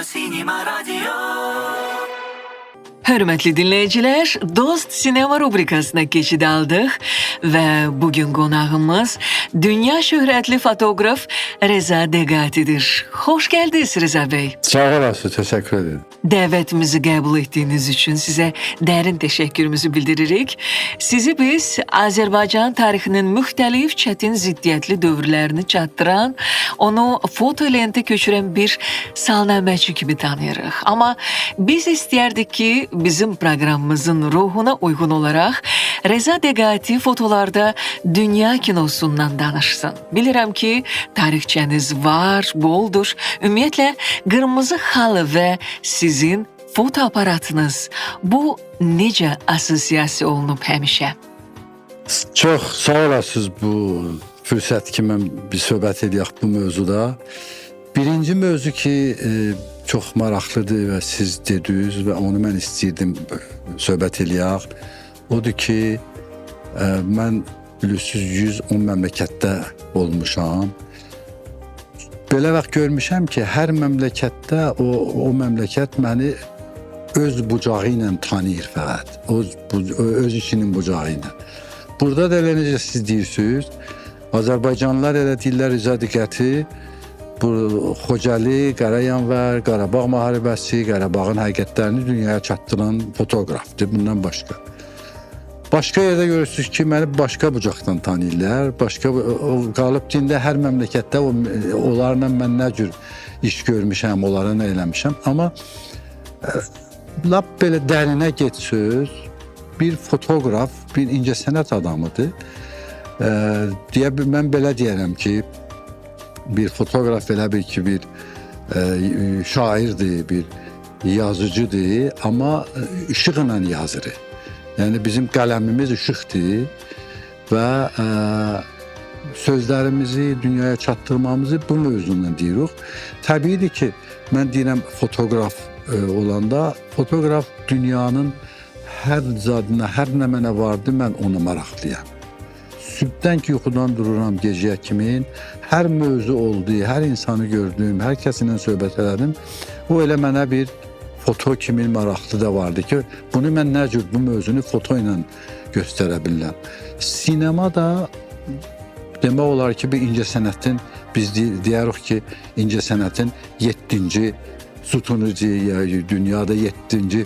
Sinema Radyo. Hörmətli dinləyicilər, Dost Sinema rubrikasına keçid aldıq və bugün qonağımız dünya şöhrətli fotoqraf Reza Deqatidir. Xoş gəldiniz Reza bəy. Sağ olasın, təşəkkür ederim. Dəvətimizi qəbul etdiyiniz üçün sizə dərin təşəkkürümüzü bildiririk. Sizi biz Azərbaycan tarixinin müxtəlif çətin ziddiyyətli dövrlərini çatdıran, onu foto lentə köçürən bir salnaməçi kimi tanıyırıq. Amma biz istəyərdik ki, bizim proqramımızın ruhuna uyğun olaraq Reza Deqati fotolarda dünya kinosundan danışsın. Bilirəm ki, tarixçəniz var, boldur. Ümumiyyətlə, qırmızı xalı və sizin fotoaparatınız bu necə assosiasiya olunub həmişə? Çox sağ olasınız bu fürsət ki, mən bir söhbət edək bu mövzuda. Birinci mövzu ki, çox maraqlıdır və siz dediniz və onu mən istəyirdim söhbət eləyək. Odur ki, mən bilirsiniz 110 məmləkətdə olmuşam. Belə vaxt görmüşəm ki, hər məmləkətdə o məmləkət məni öz bucağı ilə tanıyır fəqət. Öz işinin bucağı ilə. Burada da elə necə siz deyirsiniz, Azərbaycanlılar elə deyirlər Reza Deqati, bu Xocalı, Qarayanvar, Qarabağ müharibəsi, Qarabağın həqiqətlərini dünyaya çatdıran fotoqrafdır, bundan başqa. Başqa yerdə görürsünüz ki, məni başqa bucaqdan tanıyırlar. Qalıb dində hər məmləkətdə onlarla mən nə cür iş görmüşəm, onlara nə eləmişəm. Amma lap belə dərinə getsöz, bir fotoqraf, bir incəsənət adamıdır. Mən belə deyərəm ki, bir fotoqraf elə bir ki, bir şairdir, bir yazıcıdır, amma işıqla yazır. Yəni bizim qələmimiz işıqdır və sözlərimizi dünyaya çatdırmamızı bu mövzundan deyirik. Təbiidir ki, mən deyirəm fotoqraf olanda, fotoqraf dünyanın hər zadına, hər nə mənə vardı, mən ona maraqlıyam. Sübdən ki, yuxudan dururam gecəyə kimin, hər mövzu oldu, hər insanı gördüm, hər kəsinlə söhbət elədim. O elə mənə bir foto kimi maraqlı da vardı ki, bunu mən nə cür bu mövzunu foto ilə göstərə bilirəm. Sinema da demək olar ki, bir incəsənətin, biz deyirik ki, incəsənətin 7-ci sütunudur, dünyada 7-ci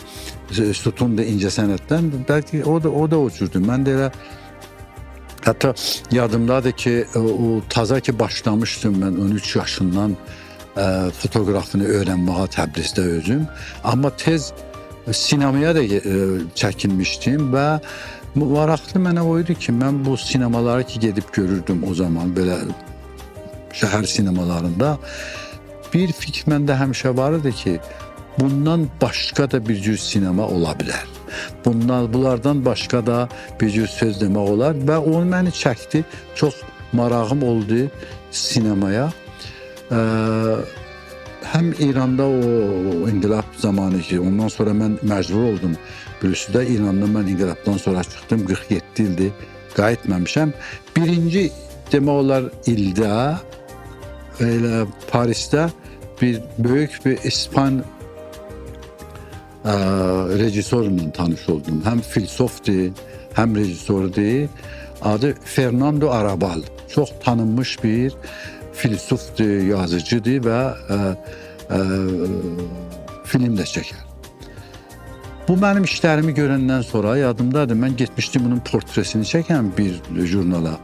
sütundur incəsənətdən. Bəlkə o da o cürdür. Mən də elə hətta yadımdadır ki, o taza ki başlamışdım mən 13 yaşından fotoqrafını öyrənməyə Təbrizdə özüm. Amma tez sinemaya da çəkilmişdim və maraqlı mənə oydu ki, mən bu sinemaları ki gedib görürdüm o zaman belə şəhər sinemalarında. Bir fikir məndə həmişə var idi ki, bundan başqa da bir cür sinema ola bilər. Bunlardan başqa da bir cür söz demək olar və o məni çəkdi. Çox marağım oldu sinemaya. Həm İranda o inqilab zamanı ki, ondan sonra mən məcbur oldum. Bilirsiniz də İrandan mən inqilabdan sonra çıxdım, 47 ildir qayıtmamışam. Birinci demək olar ildə elə Parisdə bir böyük bir İspan rejissorla tanış oldum. Həm filosofdur, həm rejissordur. Adı Fernando Arrabal. Çox tanınmış bir filosofdur, yazıcıdır və film də çəkər. Bu mənim işlərimi görəndən sonra yadımdadır, mən getmişdim bunun portresini çəkən bir jurnala.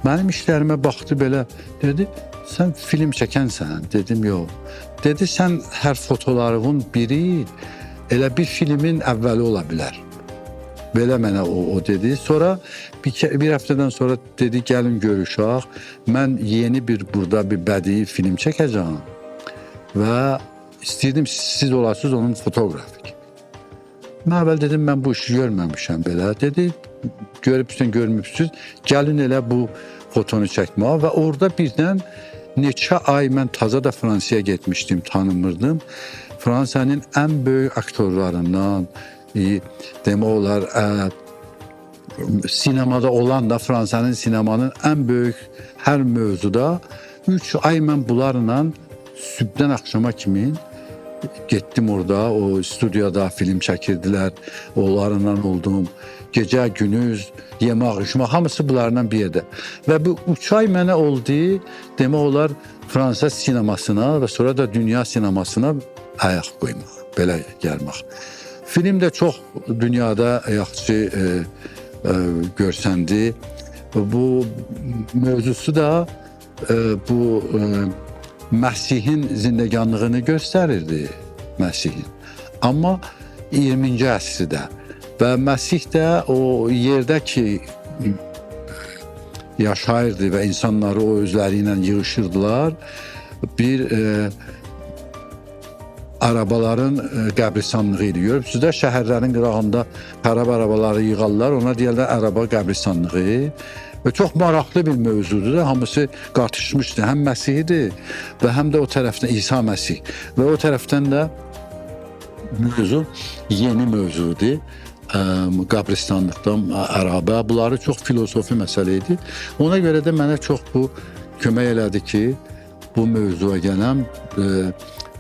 Mənim işlərimə baxdı belə, dedi, sən film çəkənsən. Dedim, yox. Dedi, sən hər fotolarının biri elə bir filmin əvvəli ola bilər. Belə mənə o dedi. Sonra bir həftədən sonra dedi, gəlin görüşək. Mən yeni burada bir bədii film çəkəcəm və istəyirdim siz olasınız onun fotoqrafı. Mən əvvəl dedim, mən bu işi görməmişəm belə. Dedi, görmübsünüz, gəlin elə bu fotonu çəkməyə və orada birdən neçə ay mən taza da Fransaya getmişdim, tanımırdım. Fransanın ən böyük aktorlarından, demək olar, sinemada olan da Fransanın sinemanın ən böyük hər mövzuda 3 ay mən bunlarla sübdən axşama kimi getdim orada, o studiyada film çəkirdilər. Onlarla oldum. Gecə, gündüz, yemək, içmək hamısı bunlarla bir yerdə. Və bu 3 ay mənə oldu, demək olar Fransa sinemasına və sonra da dünya sinemasına ayaq qoymaq, belə gəlmək. Film də çox dünyada yaxşı görsəndi. Bu mövzusu da bu Məsihin zindəganlığını göstərirdi, Məsihin. Amma 20-ci əsrdə və Məsih də o yerdə ki yaşayırdı və insanları o özləri ilə yığışırdılar, bir arabaların qəbristanlığı idi. Görürsünüz də şəhərlərin qırağında xarab arabaları yığarlar, ona deyirlər araba qəbristanlığı. Və çox maraqlı bir mövzudur da, hamısı qarışmışdı. Həm Məsihidir və həm də o tərəfdən İsa Məsih. Və o tərəfdən də mövzu yeni mövzudur. Qəbristanlıqdan araba. Bunları çox filosofi məsələ idi. Ona görə də mənə çox bu kömək elədi ki, bu mövzuya gələm.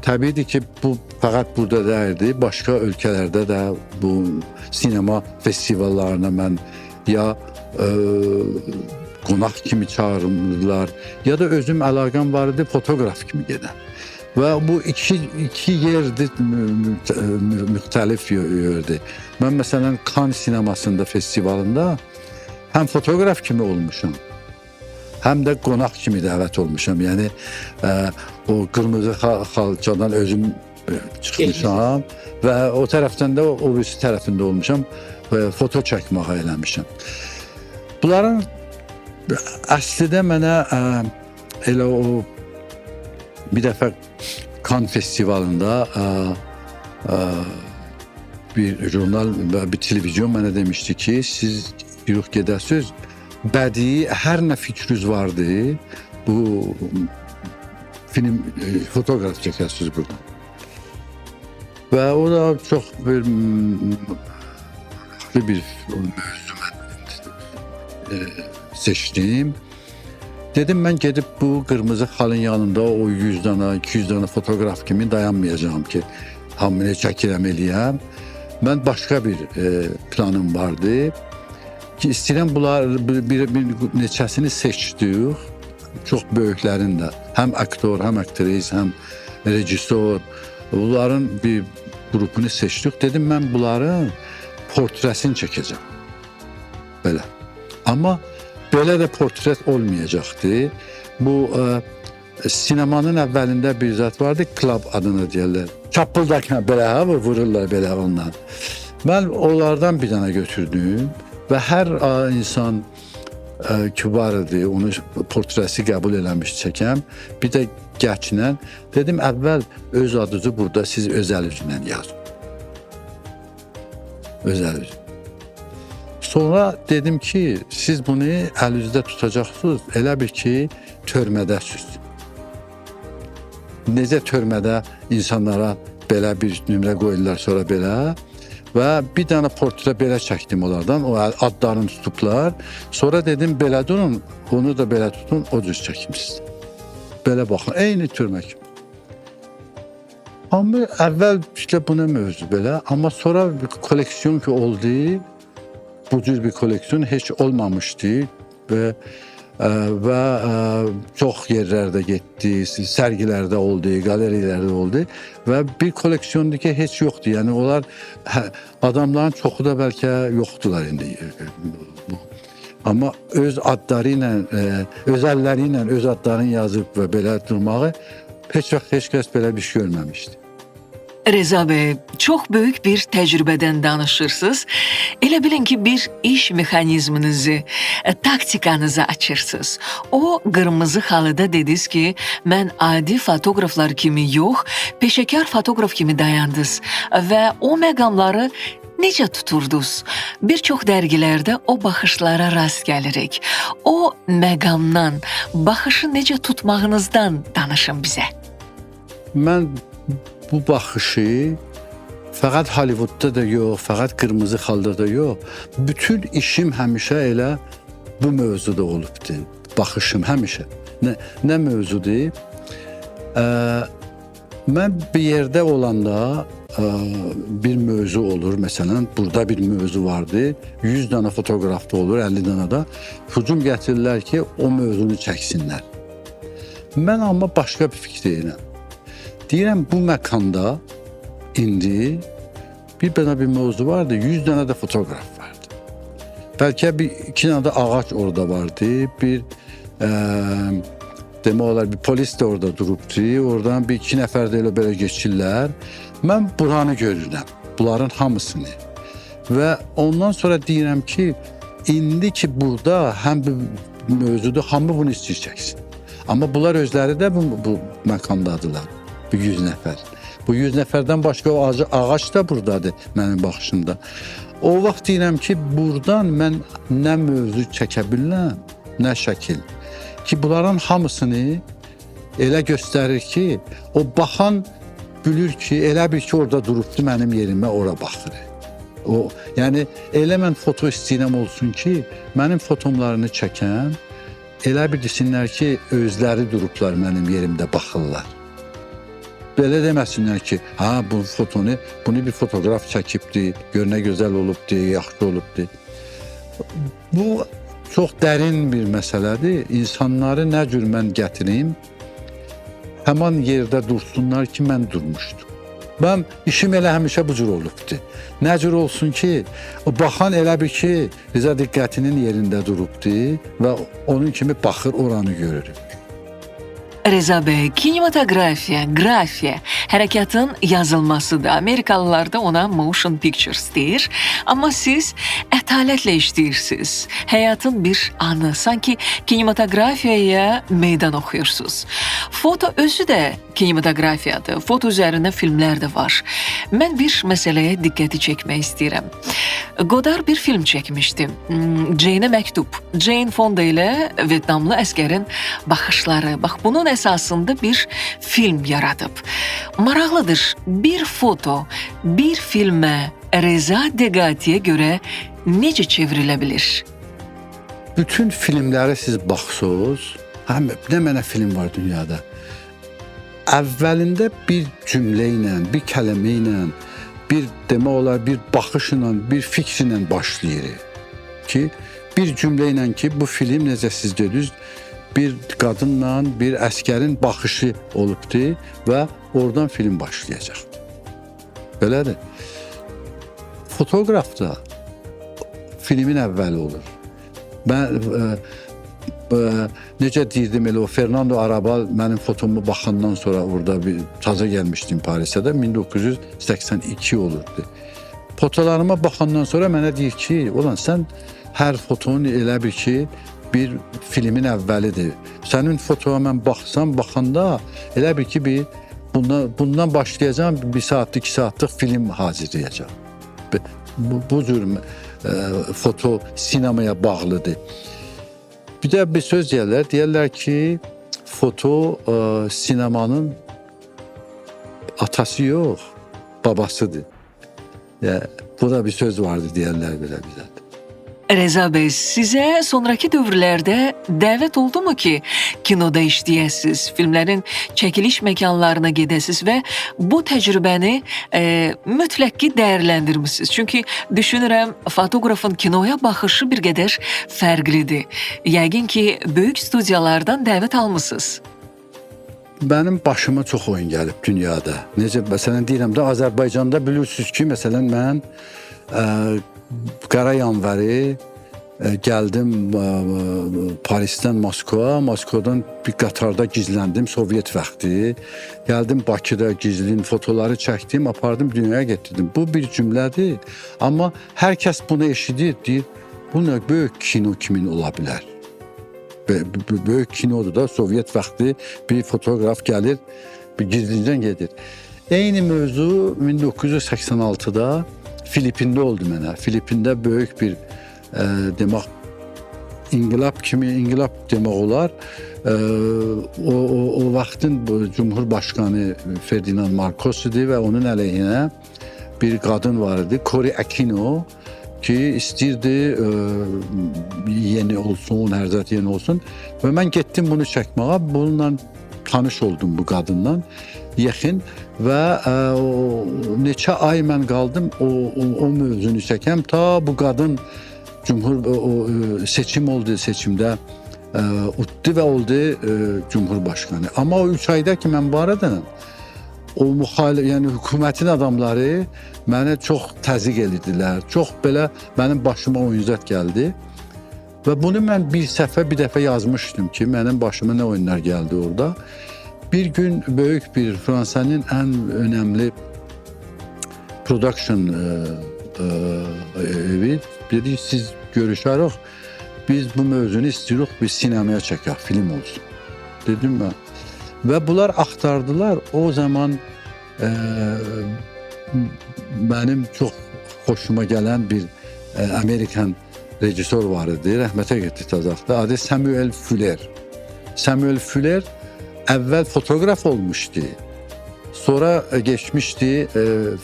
Təbiidir ki, bu fəqət burada deyildi. Başqa ölkələrdə də bu sinema festivallarına mən ya qonaq kimi çağırırlar, ya da özüm əlaqəm var idi, fotoqraf kimi gedən. Və bu iki yerdir, müxtəlif yerdir. Mən məsələn Cannes sinemasında festivalında həm fotoqraf kimi olmuşam, həm də qonaq kimi dəvət olmuşam. Yəni o qırmızı xalçadan özüm çıxmışam və o tərəfdən də o birisi tərəfində olmuşam və foto çəkməyə eləmişəm. Bunların əslində mənə elə o bir dəfə Cannes festivalında bir jurnal və bir televizyon mənə demişdi ki, siz yürüyüb gedəsiniz, bədii hər nə fikriniz vardı, bu film, fotoqraf çəkəsiniz buradan. Və o da çox bir mövzu seçdim. Dedim mən gedib bu qırmızı xalın yanında o 100 dana, 200 dana fotoqraf kimi dayanmayacağım ki, hamını çəkirəm eləyəm. Mən başqa bir planım vardı ki, istəyirəm bunlar bir neçəsini seçdik, çox böyüklərin də, həm aktor, həm aktris, həm rejissor, bunların bir qrupunu seçdik. Dedim mən bunların portresini çəkəcəm. Belə. Amma belə də portret olmayacaqdı. Bu sinemanın əvvəlində bir zat vardı, club adını deyirlər. Çapıldakına belə vururlar belə ondan. Mən onlardan bir dənə götürdüm və hər insan ki var idi, onu portresi qəbul eləmiş çəkəm. Bir də gəçlə dedim, əvvəl öz adınızı burada siz özəl üzlə yazın. Özəl üzlə. Sonra dedim ki, siz bunu əlinizdə tutacaqsınız, elə bil ki, törmədəsiniz. Necə törmədə insanlara belə bir nömrə qoyurlar, sonra belə və bir dənə portre belə çəkdim onlardan, o adlarını tutublar. Sonra dedim, belə durun, onu da belə tutun, o cür çəkimsiz. Belə baxın, eyni türmə kimi. Amma əvvəl işte bu nə mövzu belə, amma sonra bir koleksiyon ki oldu, bu cür bir koleksiyon heç olmamışdı və çox yerlərdə getdi, sərgilərdə oldu, qaleriyalarda oldu və bir koleksiyondur ki, heç yoxdur. Yəni onlar adamların çoxu da bəlkə yoxdular indi. Amma öz adları ilə, öz əlləri ilə öz adlarını yazıb və belə durmağı heç vaxt heç kəs belə bir şey görməmişdi. Reza bəy, çox böyük bir təcrübədən danışırsınız. Elə bilin ki, bir iş mexanizminizi, taktikanızı açırsınız. O qırmızı xalıda dediniz ki, mən adi fotoqraflar kimi yox, peşəkar fotoqraf kimi dayandınız və o məqamları necə tuturdunuz? Bir çox dərgilərdə o baxışlara rast gəlirik. O məqamdan, baxışı necə tutmağınızdan danışın bizə. Mən bu baxışı fəqət Hollywoodda da yox, fəqət qırmızı xalda da yox. Bütün işim həmişə elə bu mövzuda olubdur. Baxışım həmişə. Nə mövzudur? Mən bir yerdə olanda bir mövzu olur. Məsələn, burada bir mövzu vardı. 100 dənə fotoqraf da olur, 50 dənə də. Hücum gətirirlər ki, o mövzunu çəksinlər. Mən amma başqa bir fikirdəyəm. Deyirəm, bu məkanda indi bir dənə bir mövzu vardı, 100 dənə də fotoqraf vardı. Bəlkə iki dənə də ağac orada vardı, bir demək olar bir polis də orada durubdu, oradan bir iki nəfər də elə belə geçirlər. Mən buranı görürəm, bunların hamısını. Və ondan sonra deyirəm ki, indi ki burada həm bir mövzudur, hamı bunu istəyir çəksin. Amma bunlar özləri də bu məkandadılar, bu 100 nəfər. Bu 100 nəfərdən başqa o ağac da buradadır mənim baxışımda. O vaxt deyirəm ki, buradan mən nə mövzu çəkə bilirəm, nə şəkil. Ki bunların hamısını elə göstərir ki, o baxan bilir ki, elə bir ki orada durubdu mənim yerimə, ora baxır. Yəni elə mən foto istəyirəm olsun ki, mənim fotomlarını çəkən elə bir desinlər ki, özləri durublar mənim yerimdə baxırlar. Belə deməsinlər ki, bu fotonu, bunu bir fotoqraf çəkibdi, gör nə gözəl olubdu, yaxşı olubdu. Bu çox dərin bir məsələdir. İnsanları nə cür mən gətirim, həman yerdə dursunlar ki, mən durmuşdum. Mən işim elə həmişə bu cür olubdu. Nə cür olsun ki, o baxan elə bir ki, Rıza diqqətinin yerində durubdu və onun kimi baxır, oranı görür. Reza bəy, kinematografiya, qrafiya, hərəkatın yazılmasıdır. Amerikalılar da ona motion pictures deyir. Amma siz ətalətlə işləyirsiniz. Həyatın bir anı, sanki kinematografiyaya meydan oxuyursunuz. Foto özü də kinematografiyadır. Foto üzərində filmlər də var. Mən bir məsələyə diqqəti çəkmək istəyirəm. Godard bir film çəkmişdi. Jane'ə məktub. Jane Fonda ilə Vyetnamlı əskərin baxışları. Bax, bunun əsasında bir film yaradıb. Maraqlıdır, bir foto, bir filmə Reza Deqatiyə görə necə çevrilə bilir? Bütün filmləri siz baxsınız, nə mənə film var dünyada. Əvvəlində bir cümlə ilə, bir kəlmə ilə, bir demək olar, bir baxışla, bir fikirlə başlayır ki, bir cümlə ilə ki, bu film necə siz dediniz, bir qadınla bir əskərin baxışı olubdu və oradan film başlayacaq. Belədir. Fotoqraf da filmin əvvəli olur. Mən necə deyirdim, elə o Fernando Arabal mənim fotomu baxandan sonra orada bir taza gəlmişdim Parisə də 1982 olurdu. Fotolarıma baxandan sonra mənə deyir ki, ulan sən hər fotonu elə bir ki, bir filmin əvvəlidir. Sənin fotoya mən baxanda elə bir ki, bundan başlayacağım, 1 saatlıq, 2 saatlıq film hazırlayacağım. Bu cür foto sinemaya bağlıdır. Bir də bir söz deyərlər ki, foto sinemanın atası yox, babasıdır. Bu da bir söz vardı deyərlər belə bizə. Reza bəy, sizə sonraki dövrlərdə dəvət oldu mu ki, kinoda işləyəsiniz, filmlərin çəkiliş məkanlarına gedəsiniz və bu təcrübəni mütləq ki, dəyərləndirmisiniz? Çünki düşünürəm, fotoqrafın kinoya baxışı bir qədər fərqlidir. Yəqin ki, böyük studiyalardan dəvət almısınız. Mənim başıma çox oyun gəlib dünyada. Necə, məsələn, deyirəm də, Azərbaycanda bilirsiniz ki, məsələn, mən qara yanvarı gəldim Parisdən Moskva, Moskvadan bir qatarda gizləndim Sovyet vaxtı. Gəldim Bakıda gizlin fotoları çəkdim, apardım dünyaya getirdim. Bu bir cümlədir, amma hər kəs bunu eşidir, deyir, bu nə böyük kino kimin ola bilər? Böyük kinodur da, Sovyet vaxtı bir fotoqraf gəlir, bir gizlincən gedir. Eyni mövzu 1986-da Filipində oldu mənə. Filipində böyük bir demək inqilab demək olar. O vaxtın Cumhurbaşqanı Ferdinand Marcos idi və onun əleyhinə bir qadın var idi, Cory Aquino, ki istəyirdi yeni olsun, hər zət yeni olsun və mən getdim bunu çəkməyə. Bununla tanış oldum bu qadından yaxın və neçə ay mən qaldım o mövzunu çəkəm ta bu qadın seçim oldu, seçimdə utdu və oldu Cumhurbaşkanı. Amma o 3 ayda ki mən var idim, o yəni hökumətin adamları mənə çox təzyiq edirdilər. Çox belə mənim başıma oyunzat gəldi. Və bunu mən bir dəfə yazmışdım ki, mənim başıma nə oyunlar gəldi orada. Bir gün böyük bir Fransanın ən önəmli production evi dedi, siz görüşərik, biz bu mövzunu istiyoruz, biz sinemaya çəkək, film olsun. Dedim mən. Və bunlar axtardılar. O zaman benim çok hoşuma gelen bir Amerikan rejissor var idi, rəhmətə getdi tazaqda. Adı Samuel Fuller. Samuel Fuller əvvəl fotoğraf olmuşdu. Sonra geçmişti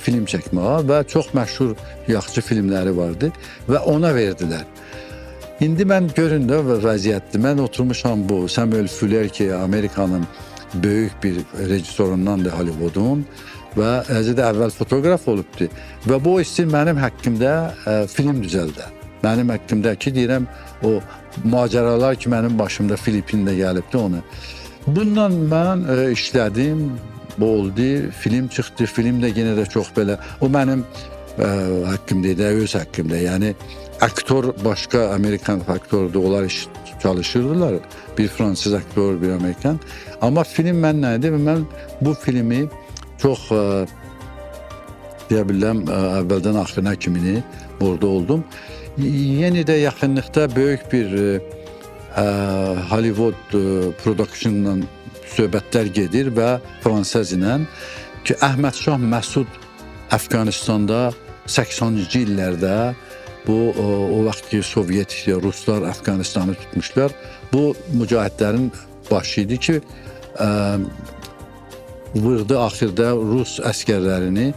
film çəkməyə və çox məşhur yaxşı filmləri vardı və ona verdiler. İndi mən görün də vəziyyətdir. Mən oturmuşam bu Samuel Fuller ki, Amerikanın böyük bir rejissorundan da Hollywood'un və özü də əvvəl fotoğraf olubdu. Və bu istir mənim haqqımda film düzəldi. Mənim haqqımda ki, deyirəm, o macəralar ki, mənim başımda Filipində gəlibdi onu. Bundan mən işlədim, bu oldu, film çıxdı. Film də yenə də çox belə, o mənim haqqımda, öz haqqımda. Yəni, aktor başka Amerikan aktordu, onlar çalışırdılar. Bir Fransız aktor, bir Amerikan. Ama film mən neydi? Ben bu filmi çok deyə biləm, əvvəldən axırına kimini burada oldum. Yeni de yaxınlıqda böyük bir Hollywood productionla söhbətlər gedir və Fransız ilə ki, Əhməd Şah Məsud Əfqanistanda 80-ci illərdə bu o vaxtki Sovyet, Ruslar Afganistanı tutmuşlar. Bu mücahidlərin başıydı ki, vurdu axırda Rus əskərlərini,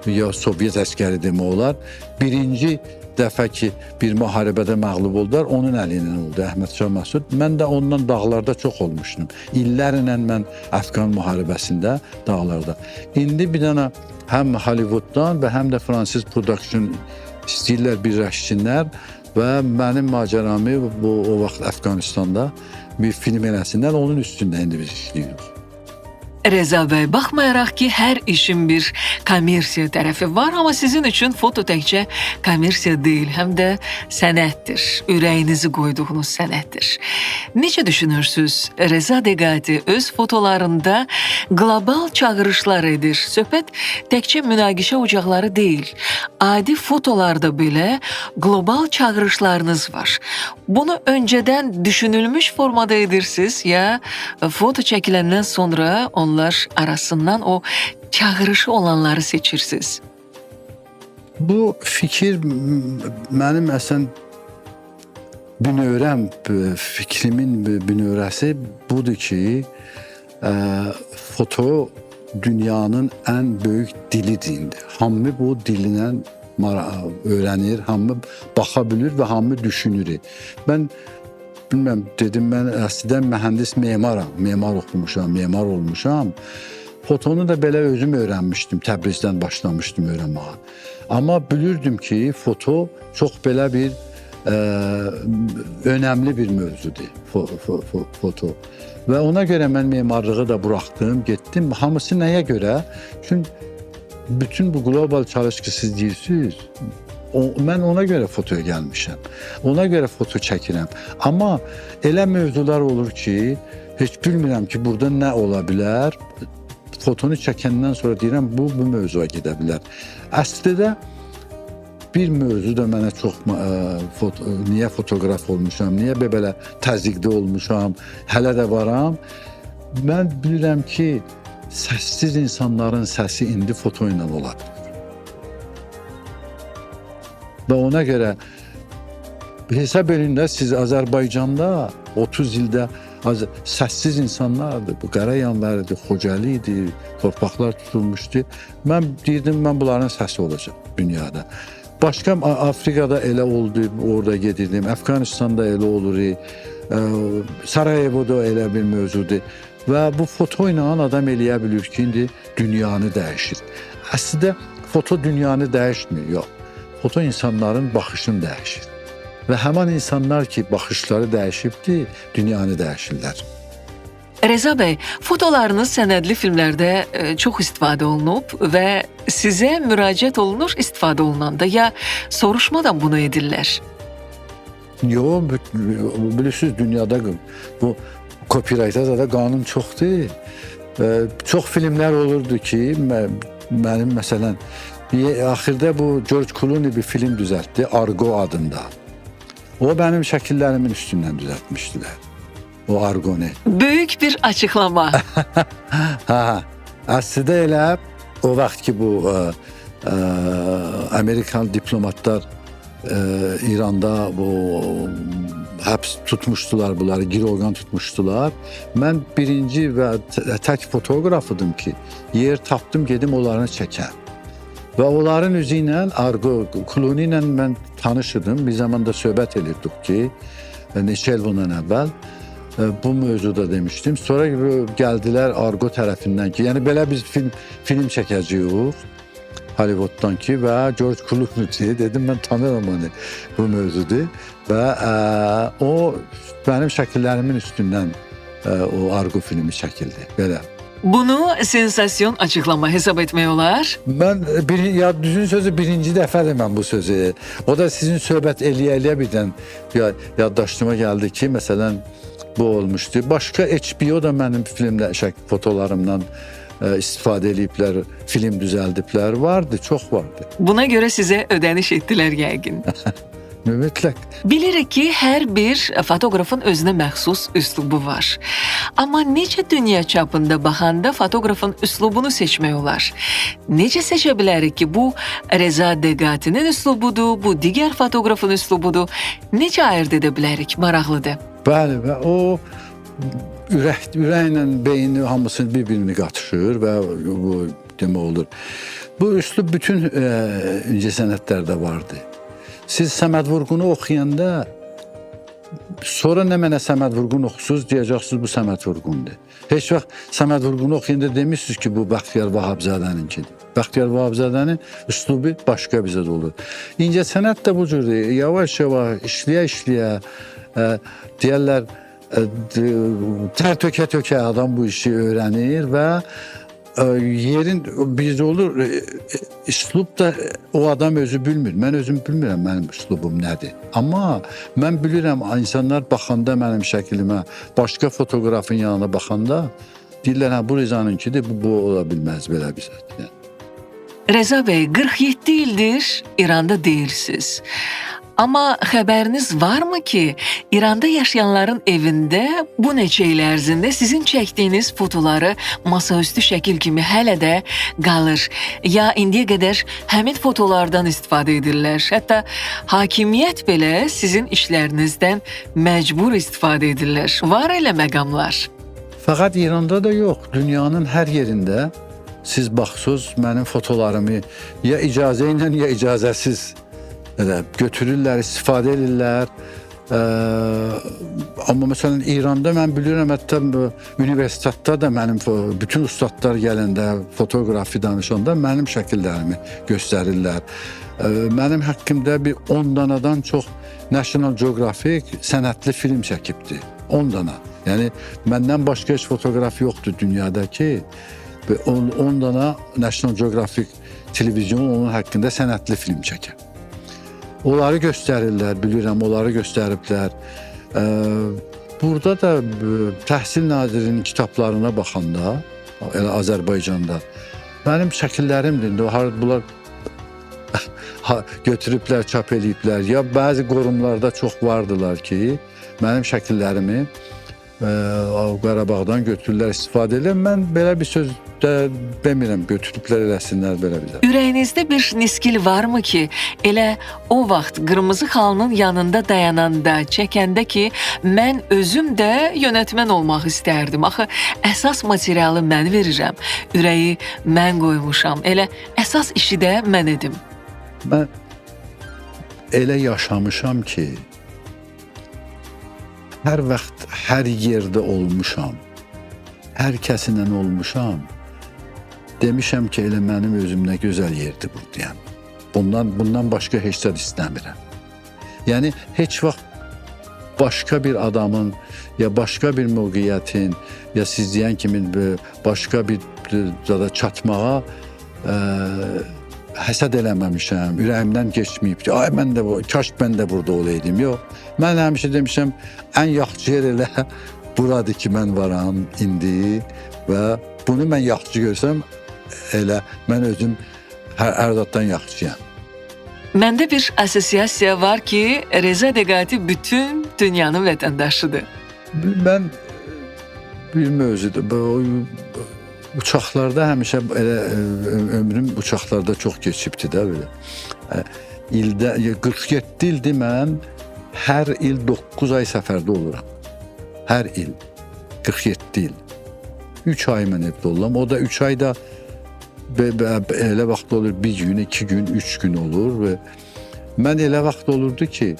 ya Sovyet əskəri demək olar. Birinci dəfə ki, bir müharibədə məğlub oldular, onun əlindən oldu Əhməd Şah Məsud. Mən də ondan dağlarda çox olmuşdum. İllərlə mən Afqan müharibəsində dağlarda. İndi bir dənə həm Hollywooddan və həm də Fransız production istəyirlər birləşsinlər və mənim macəramı bu o vaxt Əfqanistanda bir film eləsinlər, onun üstündə indi biz işləyirik. Reza Bey, baxmayaraq ki, hər işin bir kommersiya tərəfi var, amma sizin üçün foto təkcə kommersiya deyil, həm də sənətdir. Ürəyinizi qoyduğunuz sənətdir. Necə düşünürsünüz? Reza Deqati öz fotolarında qlobal çağırışlar edir. Söhbət təkcə münaqişə ocaqları deyil. Adi fotolarda belə qlobal çağırışlarınız var. Bunu öncədən düşünülmüş formada edirsiniz ya foto çəkiləndən sonra onlar arasından o çağırışı olanları seçirsiniz? Bu fikir mənim əsən bünövrəm, fikrimin bünövrəsi budur ki, foto dünyanın ən böyük dilidir. Hamı bu dilindən öğrenir, hamı baxa bilir və hamı düşünür. Ben bilmem, dedim, ben əslində mühəndis memaram, memar oxumuşam, memar olmuşam. Fotonu da belə özüm öğrenmiştim, Təbrizdən başlamışdım öğrenməyə. Amma bilirdim ki, foto çox belə bir önemli bir mövzudur, foto. Və ona görə mən memarlığı da bıraktım, getdim. Hamısı nəyə görə? Çünki bütün bu global çalışkı siz deyirsiniz, mən ona görə fotoya gəlmişəm. Ona görə foto çəkirəm. Amma elə mövzular olur ki, heç bilmirəm ki, burada nə ola bilər. Fotonu çəkəndən sonra deyirəm, bu mövzuya gedə bilər. Əslində bir mövzu da mənə çox niyə fotoğraf olmuşam, niyə belə təzyiqdə olmuşam, hələ də varam. Mən bilirəm ki, səssiz insanların səsi indi foto ilə olar. Və ona görə hesab edin də siz Azərbaycanda 30 ildə səssiz insanlardır. Bu Qarayanlardır, Xocalı idi, torpaqlar tutulmuşdu. Mən deyirdim, mən bunların səsi olacaq dünyada. Başka Afrika'da elə oldu, orada gedirdim. Əfqanistanda elə olur. Sarayevo'da elə bir mövzudur. və bu foto ilə adam eləyə bilir ki, indi dünyanı dəyişir. Əslində foto dünyanı dəyişmir, yox. Foto insanların baxışını dəyişir. Və həmin insanlar ki, baxışları dəyişibdi, dünyanı dəyişirlər. Reza bəy, fotolarınız sənədli filmlərdə çox istifadə olunub və sizə müraciət olunur istifadə olunanda ya soruşmadan bunu edirlər? Yox, bilirsiniz dünyada bu copyright-a da qanun çoxdur. Çox filmlər olurdu ki, mənim məsələn, axırda bu George Clooney bir film düzəltdi, Argo adında. O mənim şəkillərimin üstündən düzəltmişdilər. O Argoni. Böyük bir açıqlama. Əslində elə o vaxt ki bu Amerikan diplomatlar İranda bu həbs tutmuşdular bunları, girogan tutmuşdular. Mən birinci və tək fotoğrafıdım ki, yer tapdım, gedim onlarını çəkəm. Və onların üzü ilə Argo Clooney ilə mən tanışırdım. Bir zamanda söhbət edirdik ki, neçə il bundan əvvəl bu mövzuda demişdim. Sonra gəldilər Argo tərəfindən ki, yəni belə biz film çəkəcəyik Hollywooddan ki və George Clooney dedim, mən tanıram onu, bu mövzudur və o mənim şəkillərimin üstündən o Argo filmi çəkildi, belə. Bunu sensasyon açıqlama hesab etmək olar? Mən düzün sözü birinci dəfədir mən bu sözü. O da sizin söhbət eləyə birdən yaddaşıma gəldi ki, məsələn bu olmuşdu. Başqa HBO da mənim fotolarımdan istifadə ediblər, film düzəldiblər, vardı, çox vardı. Buna görə sizə ödəniş etdilər yəqin. Mütləq. Bilirik ki, hər bir fotoqrafın özünə məxsus üslubu var. Amma necə dünya çapında baxanda fotoqrafın üslubunu seçmək olar? Necə seçə bilərik ki, bu Reza Deqatinin üslubudur, bu digər fotoqrafın üslubudur? Necə ayırd edə bilərik? Maraqlıdır. Bəli, və o ürəklə beyni hamısını bir-birini qatışır və bu demək olur. Bu üslub bütün incəsənətlərdə vardı. Siz Səməd Vurğunu oxuyanda sonra nə mənə Səməd Vurğun oxusuz deyəcəksiniz bu Səməd Vurğundur. Heç vaxt Səməd Vurğunu oxuyanda demirsiniz ki, bu Bəxtiyar Vahabzadəninkidir. Bəxtiyar Vahabzadənin üslubu başqa bizə də olur. İncəsənət də bu cürdür. Yavaş-yavaş, işləyə-işləyə deyərlər, tər tökə-tökə adam bu işi öyrənir və yerin bizdə olur, üslub da o adam özü bilmir. Mən özüm bilmirəm mənim üslubum nədir. Amma mən bilirəm, insanlar baxanda mənim şəklimə, başqa fotoqrafın yanına baxanda deyirlər, bu Rezanınkidir, bu ola bilməz belə bizə. Reza bəy, 47 ildir İranda deyirsiniz. Amma xəbəriniz varmı ki, İranda yaşayanların evində bu neçə il ərzində sizin çəkdiyiniz fotoları masaüstü şəkil kimi hələ də qalır? Ya indiyə qədər həmin fotolardan istifadə edirlər? Hətta hakimiyyət belə sizin işlərinizdən məcbur istifadə edirlər. Var elə məqamlar. Fəqət İranda da yox, dünyanın hər yerində siz baxsınız mənim fotolarımı ya icazə ilə, ya icazəsiz götürürlər, istifadə edirlər. Amma məsələn İranda mən bilirəm, hətta universitetdə də mənim bütün ustadlar gələndə, fotoqrafi danışanda mənim şəkillərimi göstərirlər. Mənim haqqımda bir 10 danadan çox National Geographic sənədli film çəkibdi. 10 dana. Yəni məndən başqa heç fotoqraf yoxdur dünyada ki, 10 dana National Geographic televizyonu onun haqqında sənədli film çəkir. Onları göstərirlər, bilirəm, onları göstəriblər. Burada da Təhsil Nazirinin kitablarına baxanda, elə Azərbaycanda, mənim şəkillərimdir. Bunlar götürüblər, çap ediblər. Ya bəzi qorumlarda çox vardılar ki, mənim şəkillərimi Qarabağdan götürürlər, istifadə edirlər. Mən belə bir söz də demirəm, götürüblər, eləsinlər belə bizə. Ürəyinizdə bir niskil varmı ki, elə o vaxt qırmızı xalının yanında dayananda, çəkəndə ki, mən özüm də yönetmen olmaq istərdim. Axı, əsas materialı mən verirəm, ürəyi mən qoymuşam, elə əsas işi də mən edim. Mən elə yaşamışam ki, hər vaxt hər yerdə olmuşam. hər kəsinlə olmuşam. Demişəm ki, elə mənim özümdə gözəl yerdir bu deyəm. Bundan başqa heç zət istəmirəm. Yəni heç vaxt başqa bir adamın ya başqa bir mövqeyyətin ya siz deyən kimi başqa bir zada çatmağa həsəd eləməmişəm, ürəyimdən keçməyib ki, ay mən də kaş mən də burada olaydım. Yox. Mən həmişə demişəm, ən yaxşı yer elə buradır ki, mən varam indi və bunu mən yaxşı görsəm elə mən özüm hər zatdan yaxşıyam. Məndə bir assosiasiya var ki, Reza Deqati bütün dünyanın vətəndaşıdır. Mən bir mövzudur. Uçaqlarda həmişə elə ömrüm uçaqlarda çox keçibdi də belə. İldə 47 ildir mən hər il 9 ay səfərdə oluram. Hər il 47 il. 3 ay mən evdə oluram. O da 3 ayda elə vaxt olur 1 gün, 2 gün, 3 gün olur və mən elə vaxt olurdu ki,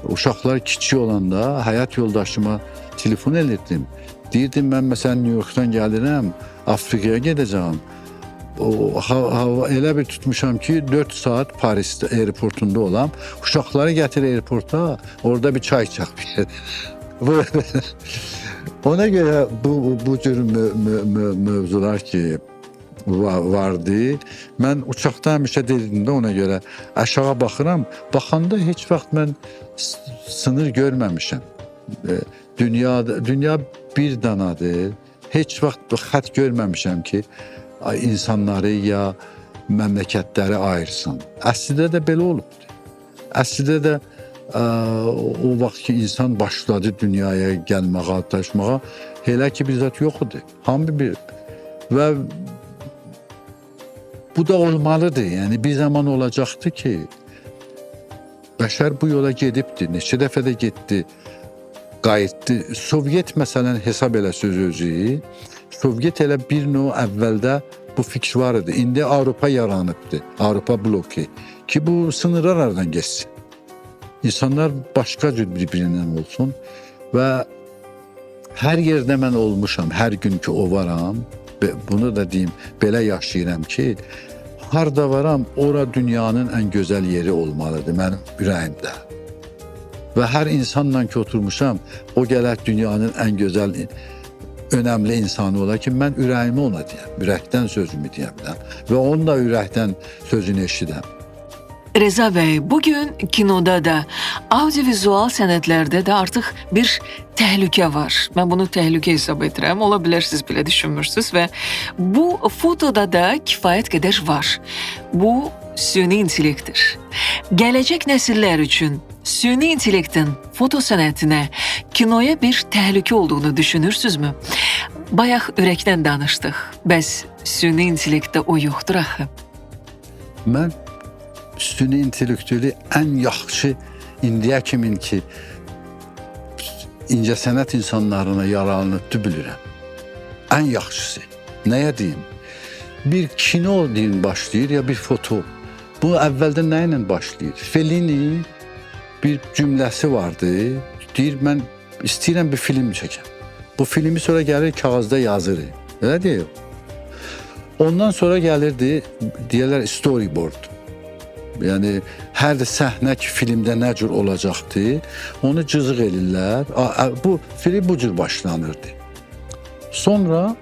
uşaqlar kiçik olanda həyat yoldaşıma telefon edirdim. Deyirdim mən məsələn New Yorkdan gəlirəm, Afrikaya gedəcəm. Hava elə bir tutmuşam ki 4 saat Paris aeroportunda olam. Uşaqları gətir aeroporta, orada bir çay içək. Ona görə bu cür mövzular ki vardı. Mən uçaqda həmişə dedim də ona görə aşağı baxıram. Baxanda heç vaxt mən sınır görməmişəm. Dünya bir danadır. Heç vaxt xətt görməmişəm ki insanları ya məmləkətləri ayırsın. Əslində də belə olubdu. Əslində də o vaxt ki insan başladı dünyaya gəlməyə, taşmağa, elə ki bir zat yox idi. Hamı bir və bu da olmalıdır. Yəni bir zaman olacaqdı ki bəşər bu yola gedibdi. Neçə dəfə də getdi, qayıtdı. Sovyet məsələn hesab elə söz özü. Sovyet elə bir növ əvvəldə bu fikir var idi. İndi Avropa yaranıbdı. Avropa bloku ki bu sınırlar aradan geçsin. İnsanlar başqa cür bir-birindən olsun və hər yerdə mən olmuşam, hər gün ki o varam. Bunu da deyim, belə yaşayıram ki, harda varam, ora dünyanın ən gözəl yeri olmalıdır mənim ürəyimdə. Və hər insanla ki oturmuşam, o gələr dünyanın ən gözəl, önəmli insanı ola ki, mən ürəyimi ona deyəm, ürəkdən sözümü deyəm və onun da ürəkdən sözünü eşidəm. Reza bəy, bugün kinoda da, audiovizual sənətlərdə də artıq bir təhlükə var. Mən bunu təhlükə hesab edirəm. Ola bilər siz belə düşünmürsünüz və bu fotoda da kifayət qədər var. Bu süni intellektdir. Gələcək nəsillər üçün süni intellektin foto sənətinə, kinoya bir təhlükə olduğunu düşünürsünüzmü? Bayaq ürəkdən danışdıq. Bəs süni intellektdə o yoxdur axı. Mən süni intellektüeli ən yaxşı indiyə kimin ki incəsənət insanlarına yararlanıbdı bilirəm. Ən yaxşısı. Nəyə deyim? Bir kino deyim başlayır ya bir foto. Bu əvvəldən nə ilə başlayır? Fellini bir cümləsi vardı. Deyir mən istəyirəm bir film çəkəm. Bu filmi sonra gəlir kağızda yazır. Elə deyil. Ondan sonra gəlirdi deyirlər storyboard. Yəni hər səhnə ki filmdə nə cür olacaqdı, onu cızıq elirlər. Bu film bu cür başlanırdı. Sonra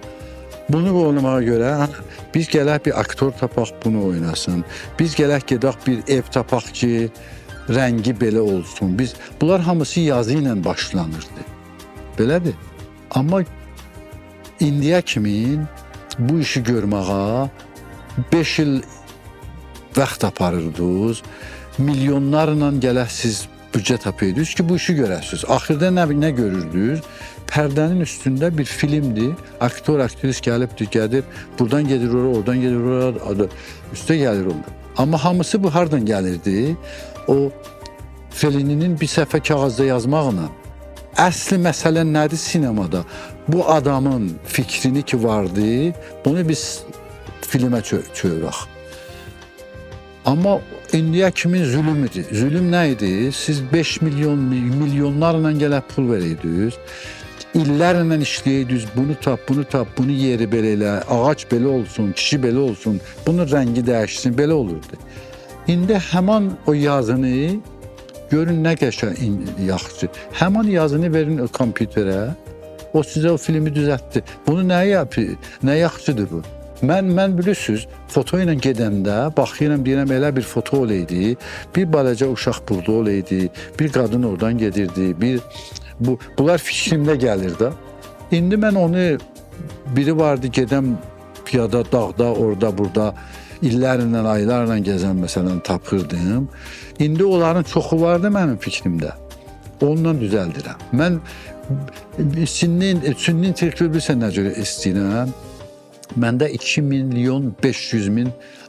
bunu oynamağa görə biz gələk bir aktor tapaq bunu oynasın. Biz gələk gedək bir ev tapaq ki rəngi belə olsun. Bunlar hamısı yazı ilə başlanırdı. Belədir. Amma indiyə kimi bu işi görməyə 5 il vaxt aparırdınız, milyonlarla gələk siz büdcə tapırdınız ki, bu işi görəsiniz. Axırda nə görürdünüz? Pərdənin üstündə bir filmdir, aktor, aktris gəlibdir, gəlir, buradan gedir ora, oradan gedir ora, üstə gəlir onlar. Amma hamısı bu hardan gəlirdi? O Fellini'nin bir səhifə kağızda yazmaqla. Əsli məsələ nədir sinemada? Bu adamın fikrini ki vardı, bunu biz filmə çövürək. Amma indiyə kimin zülüm idi? Zülüm nə idi? Siz 5 milyonlarla gələk pul verirdiniz. illərlə işləyirdiniz, bunu tap, bunu yeri belə elə, ağac belə olsun, kişi belə olsun, bunun rəngi dəyişsin, belə olurdu. İndi həman o yazını görün nə qəşəng yaxşı. Həman yazını verin o kompüterə, o sizə o filmi düzəltdi. Bunu nə yapır? Nə yaxşıdır bu? Mən bilirsiniz, foto ilə gedəndə baxıram, deyirəm elə bir foto olaydı, bir balaca uşaq burada olaydı, bir qadın oradan gedirdi, bunlar fikrimdə gəlir də. İndi mən onu biri vardı gedəm piyada dağda, orada, burada illərlə, aylarla gəzən məsələn tapırdım. İndi onların çoxu vardı mənim fikrimdə. Onunla düzəldirəm. Mən sünni intellektual bilirsən nə cürə istəyirəm. Məndə 2.500.000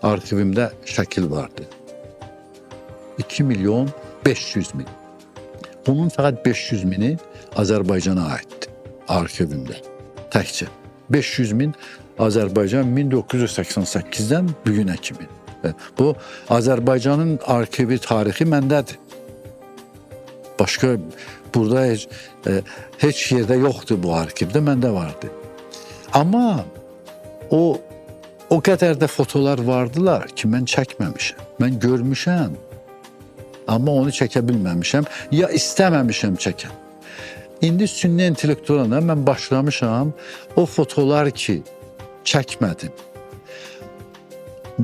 arxivimdə şəkil vardı. 2.500.000. Bunun fəqət 500.000-i Azərbaycana aiddir arxivimdə. Təkcə 500.000 Azərbaycan 1988-dən bu günə kimi. Bu Azərbaycanın arxivi, tarixi məndədir. Başqa burada heç yerdə yoxdur bu arxivdə, məndə vardı. Amma o qədər də fotolar vardılar ki, mən çəkməmişəm. Mən görmüşəm, amma onu çəkə bilməmişəm, ya istəməmişəm çəkəm. İndi sünni intellektualına mən başlamışam, o fotolar ki, çəkmədim.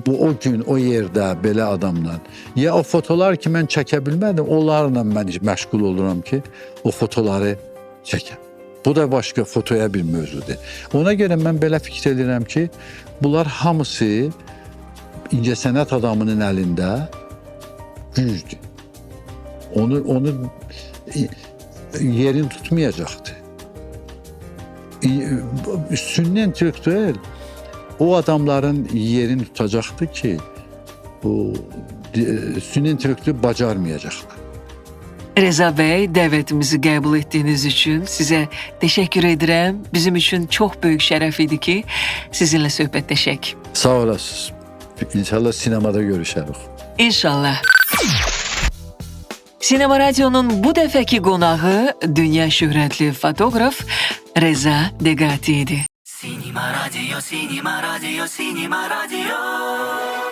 O gün, o yerdə, belə adamla. Ya o fotolar ki, mən çəkə bilmədim, onlarla mən məşğul oluram ki, o fotoları çəkəm. Bu da başqa fotoya bir mövzudur. Ona görə mən belə fikir edirəm ki, bunlar hamısı incəsənət adamının əlində gücdür. Onu yerin tutmayacaqdır. Sünni intellektual o adamların yerini tutacaqdır ki, o sünni intellektual bacarmayacaqlar. Reza Bey, dəvətimizi qəbul etdiyiniz üçün sizə təşəkkür edirəm. Bizim üçün çox böyük şərəf idi ki, sizinlə söhbətləşək. Sağ olasınız. İnşallah sinemada görüşərik. İnşallah. Sinema Radio'nun bu dəfəki qonağı dünya şöhrətli fotoqraf Reza Degati idi. Sinema Radio, Sinema Radio, Sinema Radio.